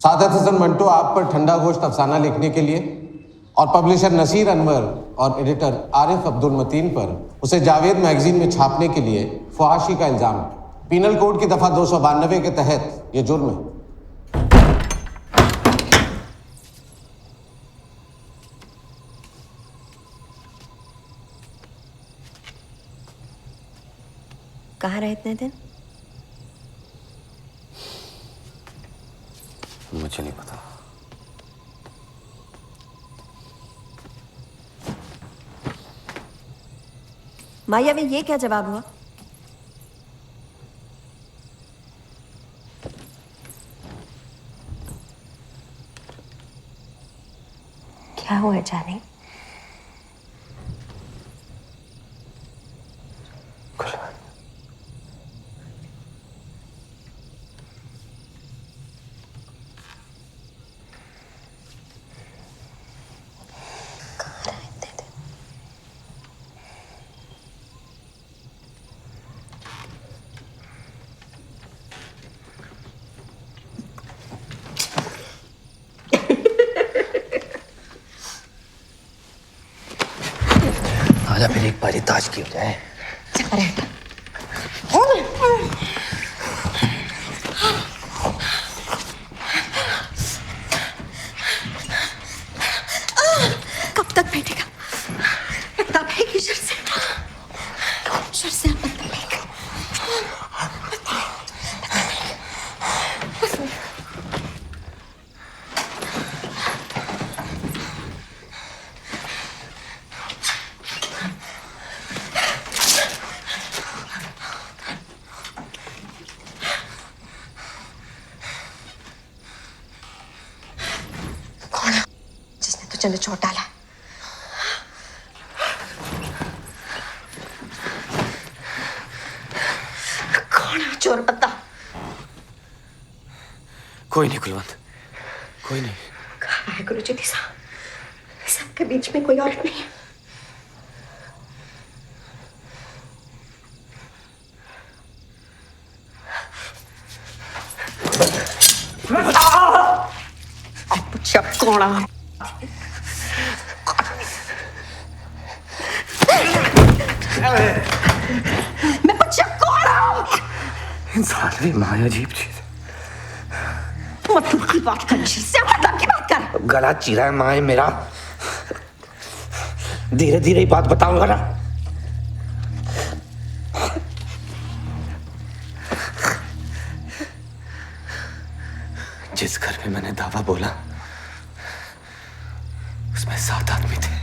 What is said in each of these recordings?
सादत हसन मंटो आप पर ठंडा गोश्त अफसाना लिखने के लिए और पब्लिशर नसीर अनवर और एडिटर आरिफ अब्दुल मतीन पर उसे जावेद मैगजीन में छापने के लिए फहाशी का इल्जाम है। पीनल कोड की दफा 292 के तहत यह जुर्म है। कहाँ रहे इतने दिन? मुझे नहीं पता। मायावी, ये क्या जवाब हुआ? क्या हुआ जानी? आजा फिर एक बारी ताज की हो जाए। कब तक बैठेगा? लगता है कि शर से जिसने तुझे निचोड़ डाला। कौन है चोर? पता? कोई नहीं कुलवंत, कोई नहीं। कहा है गुरुजी दिशा? सबके बीच में कोई और नहीं है। कौन है? मैं पूछा कौन हूँ? इंसान भी माया अजीब चीज है। मतलब की बात कर, से मतलब की बात कर। गला चीरा है माए मेरा। धीरे धीरे ही बात बताऊंगा ना। जिस घर में मैंने दावा बोला उसमें 7 आदमी थे।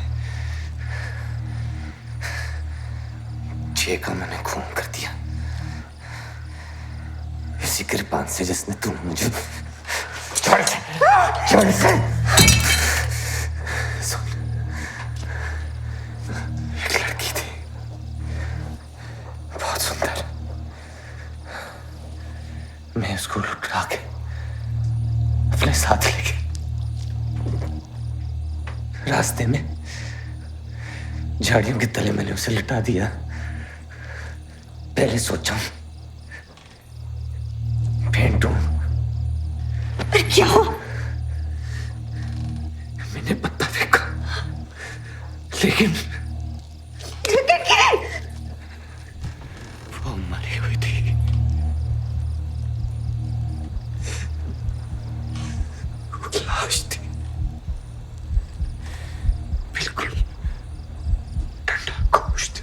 6 का मैंने खून कर दिया। इसी कृपान से जिसने तुम मुझे छोड़ से। सुन, एक लड़की थी बहुत सुंदर। मैं उसको लुटा के अपने साथ लेके रास्ते में झाड़ियों के तले मैंने उसे लिटा दिया। पहले सोचा फेंटूं, क्या हुआ? मैंने पत्ता फेंका लेकिन वो मरी हुई थी। वो लाश थी, बिल्कुल ठंडा गोश्त।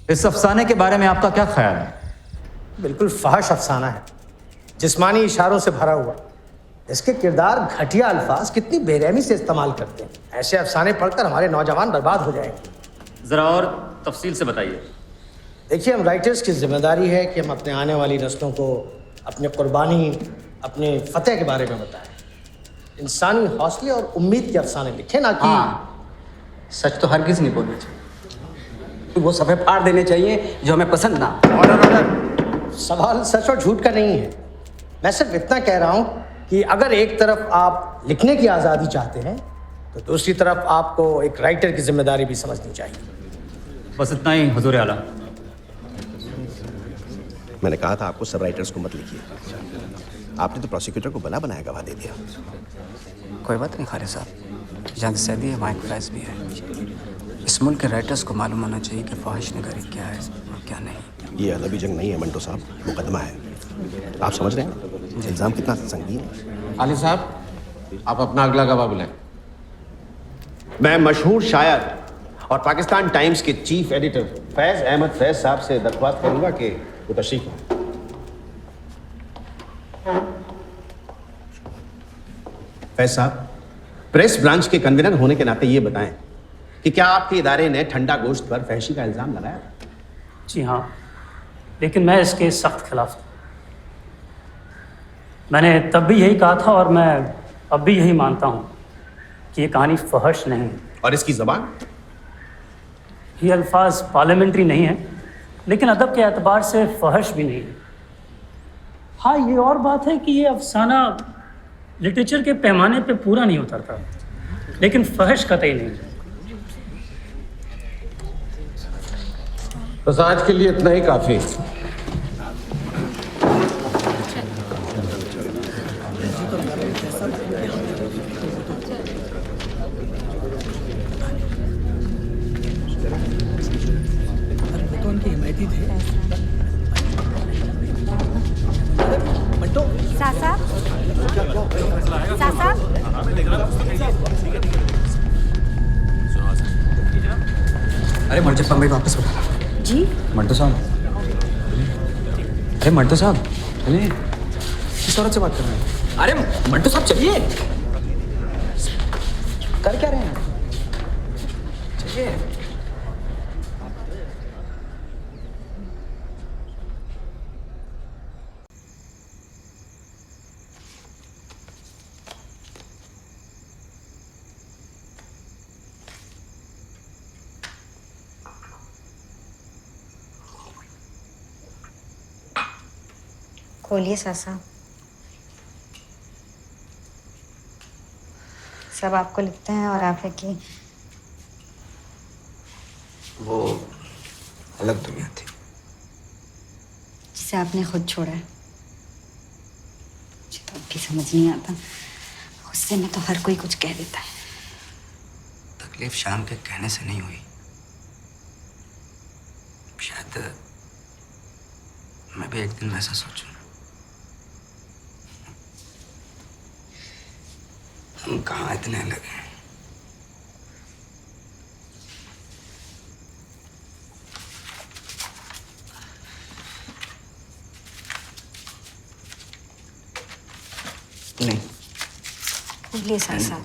इस अफसाने के बारे में आपका क्या ख्याल है? बिल्कुल फहश अफसाना है, जिस्मानी इशारों से भरा हुआ। इसके किरदार घटिया अल्फाज कितनी बेरहमी से इस्तेमाल करते हैं। ऐसे अफसाने पढ़कर हमारे नौजवान बर्बाद हो जाएंगे। जरा और तफसील से बताइए। देखिए, हम राइटर्स की जिम्मेदारी है कि हम अपने आने वाली नस्लों को अपनी कुर्बानी अपने फतेह के बारे में बताएं। इंसानी हौसले और उम्मीद के अफसाने लिखे, ना कि सच तो हरगिज नहीं बोलना चाहिए। वो सफ़े फाड़ देने चाहिए जो हमें पसंद ना हो। सवाल सच और झूठ का नहीं है। मैं सिर्फ इतना कह रहा हूं कि अगर एक तरफ आप लिखने की आज़ादी चाहते हैं तो दूसरी तरफ आपको एक राइटर की जिम्मेदारी भी समझनी चाहिए। बस इतना ही हुजूर आला। मैंने कहा था आपको सब राइटर्स को मत लिखिए। आपने तो प्रोसिक्यूटर को बना बनाया गवाह दे दिया। कोई बात नहीं खालिद साहब, जंग सैदी है, माइक प्राइस भी है। इस मुल्क के राइटर्स को मालूम होना चाहिए कि ख्वाहिश नगरी क्या है और क्या नहीं। ये अदबी जंग नहीं है मंटो साहब, मुकदमा है। आप समझ रहे हैं इल्ज़ाम कितना संगीन है? आली साहब, आप अपना अगला गवाह बुलाएं। मैं मशहूर शायर और पाकिस्तान टाइम्स के चीफ एडिटर फैज़ अहमद फैज़ साहब से दरख्वास्त करूंगा कि वो तशरीफ लाएं। फैज़ साहब, प्रेस ब्रांच के कन्वीनर होने के नाते ये बताएं कि क्या आपके इदारे ने ठंडा गोश्त पर फहशी का इल्ज़ाम लगाया? जी हाँ, लेकिन मैं इसके सख्त खिलाफ था। मैंने तब भी यही कहा था और मैं अब भी यही मानता हूँ कि ये कहानी फहश नहीं है। और इसकी ज़बान? ये अल्फाज पार्लियामेंट्री नहीं है, लेकिन अदब के एतबार से फहश भी नहीं है। हाँ, ये और बात है कि ये अफसाना लिटरेचर के पैमाने पे पूरा नहीं उतरता, लेकिन फहश कतई नहीं है। बस आज के लिए इतना ही काफी। सासा सासा अरे मंटो साहब, मेरी वापस बुला। जी मंटो साहब, अरे मंटो साहब, चलिए। किस औरत से बात कर रहे हैं? अरे मंटो साहब चलिए। कर क्या रहे हैं? चलिए। खोलिए सासा। सब आपको लिखते हैं और आप है कि वो अलग दुनिया थी जिसे आपने खुद छोड़ा है। मुझे तो अब भी समझ नहीं आता, गुस्से में तो हर कोई कुछ कह देता है। तकलीफ शाम के कहने से नहीं हुई। शायद मैं भी एक दिन वैसा सोचूं। हम कहाँ इतने अलग हैं। नहीं, खोलिए सासा।